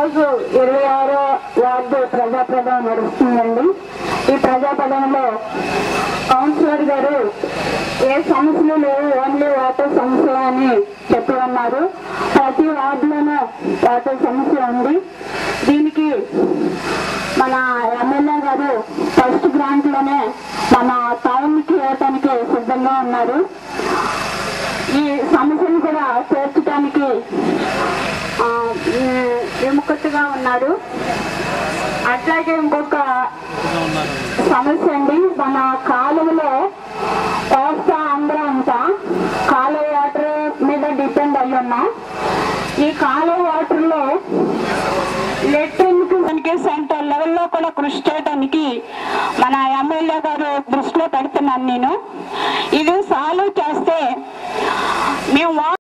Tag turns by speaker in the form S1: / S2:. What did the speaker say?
S1: ఈరోజు 26వ వార్డు ప్రజాప్రదం నడుస్తుందండి. ఈ ప్రజాప్రదంలో కౌన్సిలర్ గారు ఏ సమస్యలు లేవు, ఓన్లీ వాటర్ సమస్య అని చెప్పి ఉన్నారు. ప్రతి వార్డులోనూ వాటర్ సమస్య ఉంది. దీనికి మన ఎమ్మెల్యే గారు ఫస్ట్ గ్రాంట్ లోనే మన టౌన్ కి ఇవ్వటానికి సిద్ధంగా ఉన్నారు. ఈ సమస్యను కూడా తీర్చడానికి విముఖతగా ఉన్నారు. అట్లాగే ఇంకొక సమస్య అండి, మన కాలువలో కోస్తా ఆంధ్ర అంతా కాలువ వాటర్ మీద డిపెండ్ అయ్యి ఉన్నాం. ఈ కాలువ వాటర్ లో లెట్రిన్ సెంటర్ లెవెల్లో కూడా కృషి చేయడానికి మన ఎమ్మెల్యే గారు దృష్టిలో పెడుతున్నాను. నేను ఇది సాల్వ్ చేస్తే మేము